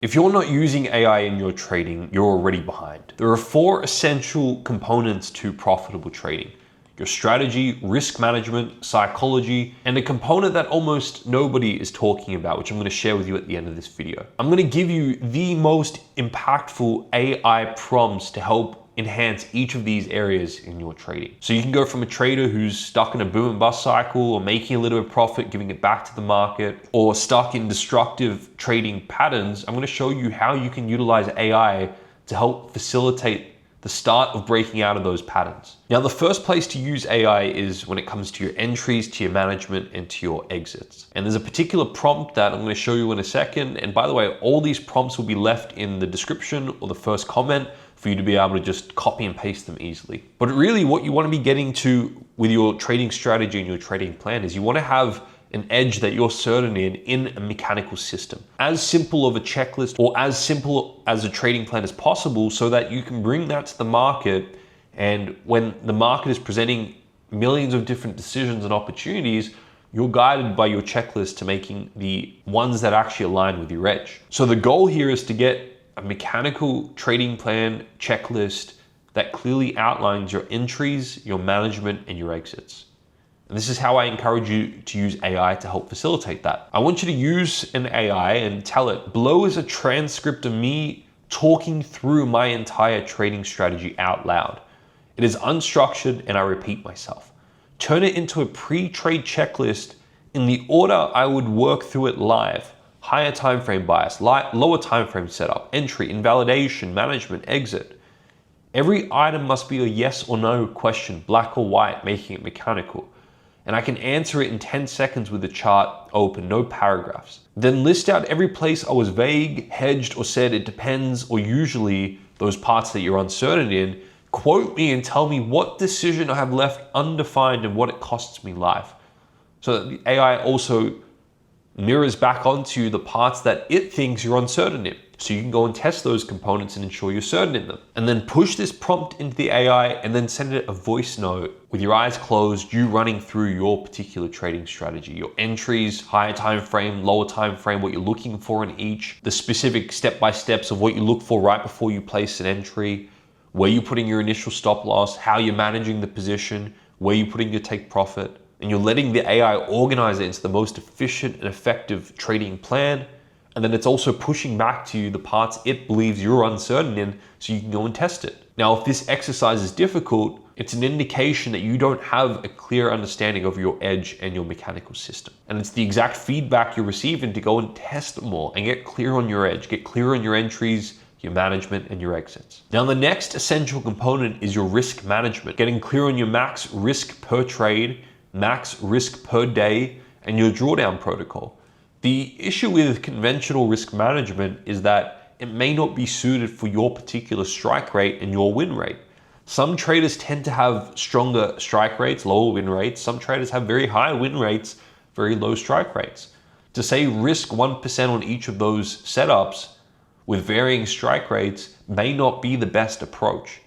If you're not using AI in your trading, you're already behind. There are 4 essential components to profitable trading: your strategy, risk management, psychology, and a component that almost nobody is talking about, which I'm going to share with you at the end of this video. I'm going to give you the most impactful AI prompts to help enhance each of these areas in your trading. So you can go from a trader who's stuck in a boom and bust cycle or making a little bit of profit, giving it back to the market, or stuck in destructive trading patterns. I'm going to show you how you can utilize AI to help facilitate the start of breaking out of those patterns. Now, the first place to use AI is when it comes to your entries, to your management, and to your exits. And there's a particular prompt that I'm going to show you in a second. And by the way, all these prompts will be left in the description or the first comment for you to be able to just copy and paste them easily. But really what you want to be getting to with your trading strategy and your trading plan is you want to have an edge that you're certain in a mechanical system. As simple of a checklist or as simple as a trading plan as possible, so that you can bring that to the market, and when the market is presenting millions of different decisions and opportunities, you're guided by your checklist to making the ones that actually align with your edge. So the goal here is to get a mechanical trading plan checklist that clearly outlines your entries, your management, and your exits. And this is how I encourage you to use AI to help facilitate that. I want you to use an AI and tell it, below is a transcript of me talking through my entire trading strategy out loud. It is unstructured and I repeat myself. Turn it into a pre-trade checklist in the order I would work through it live. Higher time frame bias, lower time frame setup, entry, invalidation, management, exit. Every item must be a yes or no question, black or white, making it mechanical. And I can answer it in 10 seconds with the chart open, no paragraphs. Then list out every place I was vague, hedged, or said it depends, or usually those parts that you're uncertain in. Quote me and tell me what decision I have left undefined and what it costs me live. So that the AI also mirrors back onto the parts that it thinks you're uncertain in. So you can go and test those components and ensure you're certain in them. And then push this prompt into the AI and then send it a voice note with your eyes closed, you running through your particular trading strategy, your entries, higher time frame, lower time frame, what you're looking for in each, the specific step-by-steps of what you look for right before you place an entry, where you're putting your initial stop loss, how you're managing the position, where you're putting your take profit. And you're letting the AI organize it into the most efficient and effective trading plan. And then it's also pushing back to you the parts it believes you're uncertain in so you can go and test it. Now, if this exercise is difficult, it's an indication that you don't have a clear understanding of your edge and your mechanical system. And it's the exact feedback you're receiving to go and test more and get clear on your edge, get clear on your entries, your management, and your exits. Now, the next essential component is your risk management, getting clear on your max risk per trade, max risk per day, and your drawdown protocol. The issue with conventional risk management is that it may not be suited for your particular strike rate and your win rate. Some traders tend to have stronger strike rates, lower win rates. Some traders have very high win rates, very low strike rates. To say risk 1% on each of those setups with varying strike rates may not be the best approach.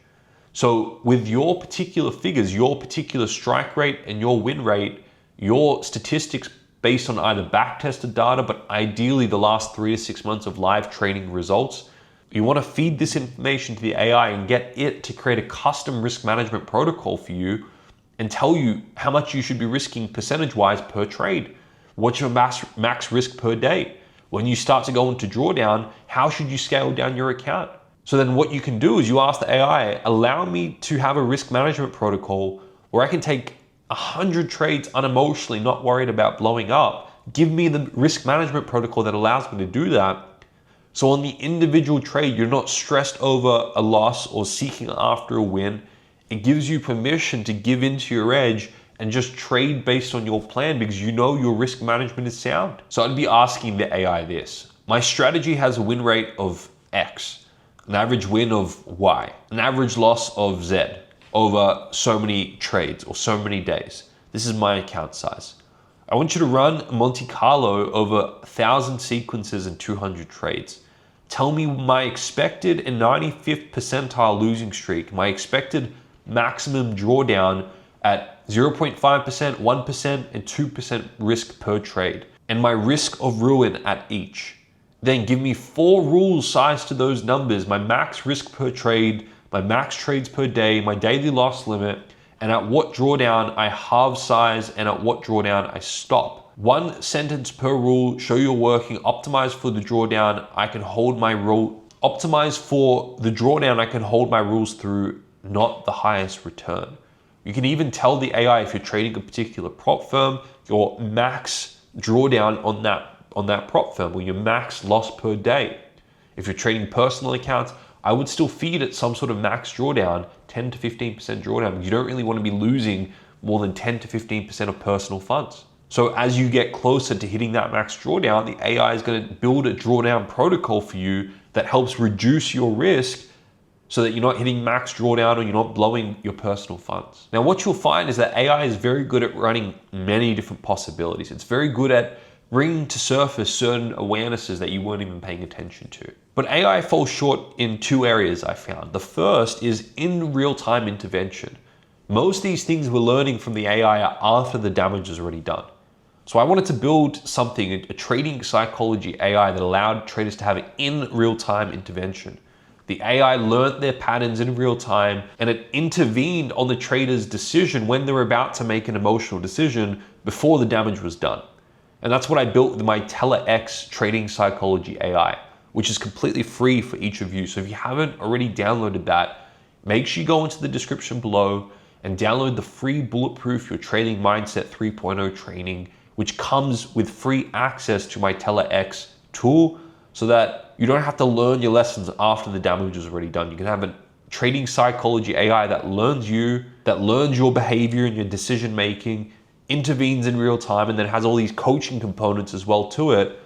So with your particular figures, your particular strike rate and your win rate, your statistics based on either back-tested data, but ideally the last 3 to 6 months of live trading results, you want to feed this information to the AI and get it to create a custom risk management protocol for you and tell you how much you should be risking percentage-wise per trade. What's your max risk per day? When you start to go into drawdown, how should you scale down your account? So then what you can do is you ask the AI, allow me to have a risk management protocol where I can take 100 trades unemotionally, not worried about blowing up. Give me the risk management protocol that allows me to do that. So on the individual trade, you're not stressed over a loss or seeking after a win. It gives you permission to give into your edge and just trade based on your plan because you know your risk management is sound. So I'd be asking the AI this. My strategy has a win rate of X, an average win of Y, an average loss of Z over so many trades or so many days. This is my account size. I want you to run Monte Carlo over 1,000 sequences and 200 trades. Tell me my expected and 95th percentile losing streak, my expected maximum drawdown at 0.5%, 1%, and 2% risk per trade, and my risk of ruin at each. Then give me 4 rules sized to those numbers: my max risk per trade, my max trades per day, my daily loss limit, and at what drawdown I halve size and at what drawdown I stop. 1 sentence per rule: show you're working. Optimize for the drawdown. I can hold my rule. Optimize for the drawdown. I can hold my rules through, not the highest return. You can even tell the AI, if you're trading a particular prop firm, your max drawdown on that prop firm, or your max loss per day. If you're trading personal accounts, I would still feed it some sort of max drawdown, 10 to 15% drawdown. You don't really want to be losing more than 10 to 15% of personal funds. So as you get closer to hitting that max drawdown, the AI is going to build a drawdown protocol for you that helps reduce your risk, so that you're not hitting max drawdown or you're not blowing your personal funds. Now, what you'll find is that AI is very good at running many different possibilities. It's very good at bringing to surface certain awarenesses that you weren't even paying attention to. But AI falls short in 2 areas, I found. The first is in real-time intervention. Most of these things we're learning from the AI are after the damage is already done. So I wanted to build something, a trading psychology AI that allowed traders to have an in real-time intervention. The AI learned their patterns in real time, and it intervened on the trader's decision when they were about to make an emotional decision before the damage was done. And that's what I built with my TellerX trading psychology AI, which is completely free for each of you. So if you haven't already downloaded that, make sure you go into the description below and download the free Bulletproof Your Trading Mindset 3.0 training, which comes with free access to my TellerX tool, so that you don't have to learn your lessons after the damage is already done. You can have a trading psychology AI that learns you, that learns your behavior and your decision making, intervenes in real time, and then has all these coaching components as well to it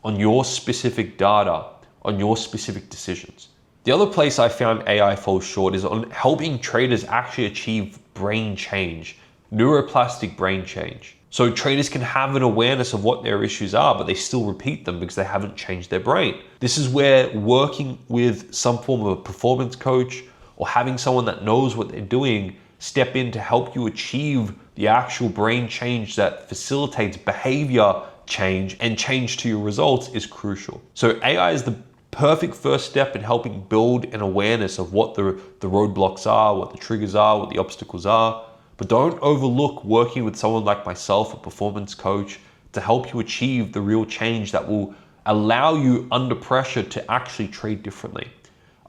on your specific data, on your specific decisions. The other place I found AI falls short is on helping traders actually achieve brain change, neuroplastic brain change. So traders can have an awareness of what their issues are, but they still repeat them because they haven't changed their brain. This is where working with some form of a performance coach or having someone that knows what they're doing step in to help you achieve the actual brain change that facilitates behavior change and change to your results is crucial. So AI is the perfect first step in helping build an awareness of what the roadblocks are, what the triggers are, what the obstacles are. But don't overlook working with someone like myself, a performance coach, to help you achieve the real change that will allow you under pressure to actually trade differently.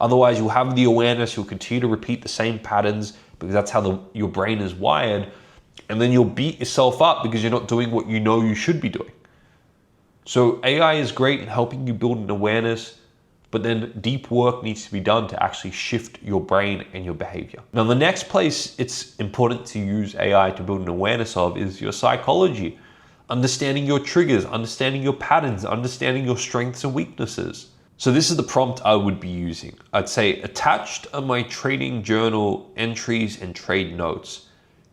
Otherwise, you'll have the awareness, you'll continue to repeat the same patterns because that's how your brain is wired, and then you'll beat yourself up because you're not doing what you know you should be doing. So AI is great in helping you build an awareness, but then deep work needs to be done to actually shift your brain and your behavior. Now, the next place it's important to use AI to build an awareness of is your psychology. Understanding your triggers, understanding your patterns, understanding your strengths and weaknesses. So this is the prompt I would be using. I'd say, attached are my trading journal entries and trade notes.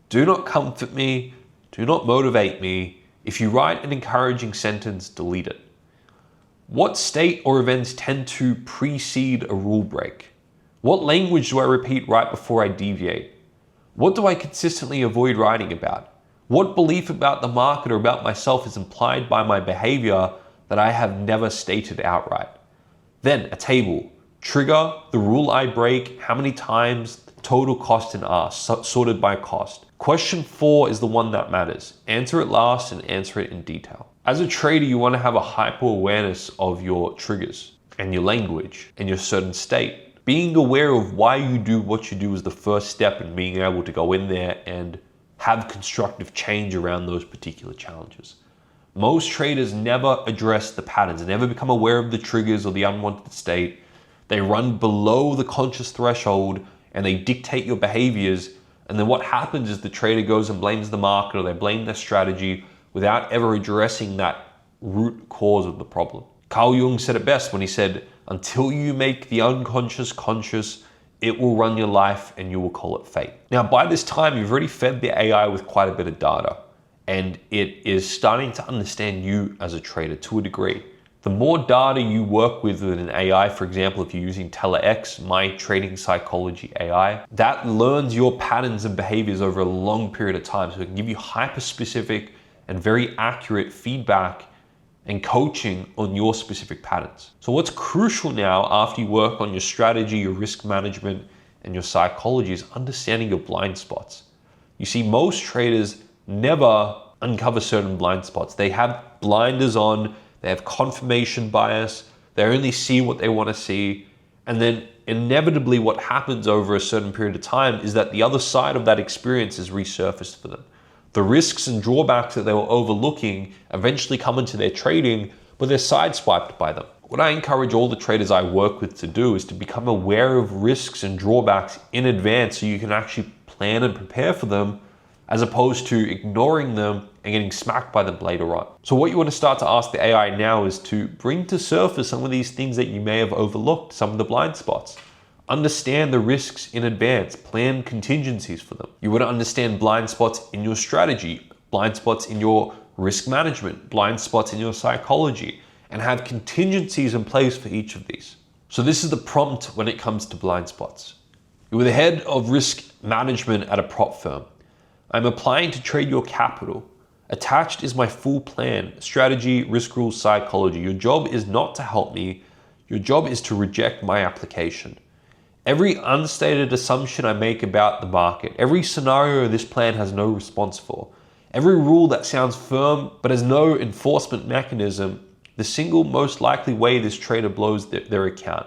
Do not comfort me, do not motivate me. If you write an encouraging sentence, delete it. What state or events tend to precede a rule break? What language do I repeat right before I deviate? What do I consistently avoid writing about? What belief about the market or about myself is implied by my behavior that I have never stated outright? Then a table. Trigger, the rule I break, how many times, total cost and ask, sorted by cost. Question 4 is the one that matters. Answer it last and answer it in detail. As a trader, you want to have a hyper awareness of your triggers and your language and your certain state. Being aware of why you do what you do is the first step in being able to go in there and have constructive change around those particular challenges. Most traders never address the patterns, they never become aware of the triggers or the unwanted state. They run below the conscious threshold and they dictate your behaviors. And then what happens is the trader goes and blames the market or they blame their strategy without ever addressing that root cause of the problem. Carl Jung said it best when he said, until you make the unconscious conscious, it will run your life and you will call it fate. Now, by this time, you've already fed the AI with quite a bit of data, and it is starting to understand you as a trader to a degree. The more data you work with an AI, for example, if you're using TellerX, my trading psychology AI, that learns your patterns and behaviors over a long period of time. So it can give you hyper-specific and very accurate feedback and coaching on your specific patterns. So what's crucial now after you work on your strategy, your risk management, and your psychology is understanding your blind spots. You see, most traders never uncover certain blind spots. They have blinders on, they have confirmation bias, they only see what they want to see, and then inevitably what happens over a certain period of time is that the other side of that experience is resurfaced for them. The risks and drawbacks that they were overlooking eventually come into their trading, but they're sideswiped by them. What I encourage all the traders I work with to do is to become aware of risks and drawbacks in advance so you can actually plan and prepare for them, as opposed to ignoring them and getting smacked by them later on. So what you want to start to ask the AI now is to bring to surface some of these things that you may have overlooked, some of the blind spots. Understand the risks in advance, plan contingencies for them. You want to understand blind spots in your strategy, blind spots in your risk management, blind spots in your psychology, and have contingencies in place for each of these. So this is the prompt when it comes to blind spots. You're the head of risk management at a prop firm. I'm applying to trade your capital. Attached is my full plan, strategy, risk rules, psychology. Your job is not to help me. Your job is to reject my application. Every unstated assumption I make about the market, every scenario this plan has no response for, every rule that sounds firm but has no enforcement mechanism, the single most likely way this trader blows their account.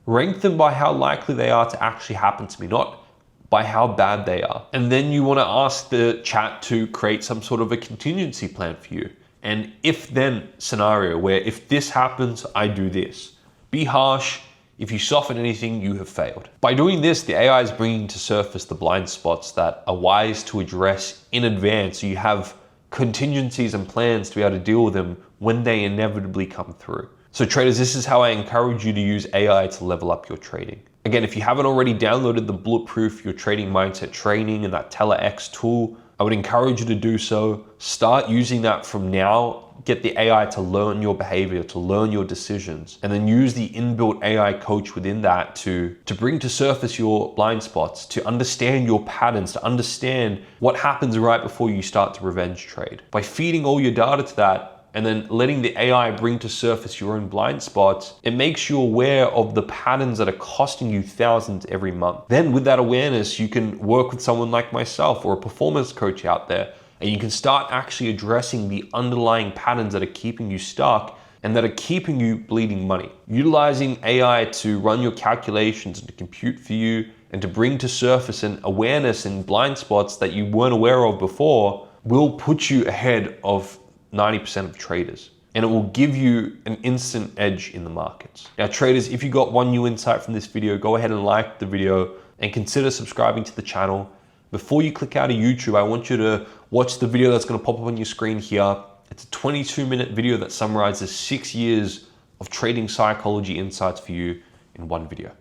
Rank them by how likely they are to actually happen to me, not by how bad they are. And then you want to ask the chat to create some sort of a contingency plan for you. An if-then scenario where if this happens, I do this. Be harsh. If you soften anything, you have failed. By doing this, the AI is bringing to surface the blind spots that are wise to address in advance, so you have contingencies and plans to be able to deal with them when they inevitably come through. So traders, this is how I encourage you to use AI to level up your trading. Again, if you haven't already downloaded the Bulletproof Your Trading Mindset training and that Teller X tool, I would encourage you to do so. Start using that from now. Get the AI to learn your behavior, to learn your decisions, and then use the inbuilt AI coach within that to bring to surface your blind spots, to understand your patterns, to understand what happens right before you start to revenge trade. By feeding all your data to that, and then letting the AI bring to surface your own blind spots, it makes you aware of the patterns that are costing you thousands every month. Then with that awareness, you can work with someone like myself or a performance coach out there, and you can start actually addressing the underlying patterns that are keeping you stuck and that are keeping you bleeding money. Utilizing AI to run your calculations and to compute for you and to bring to surface an awareness and blind spots that you weren't aware of before will put you ahead of 90% of traders, and it will give you an instant edge in the markets. Now traders, if you got one new insight from this video, go ahead and like the video and consider subscribing to the channel. Before you click out of YouTube, I want you to watch the video that's going to pop up on your screen here. It's a 22-minute video that summarizes 6 years of trading psychology insights for you in one video.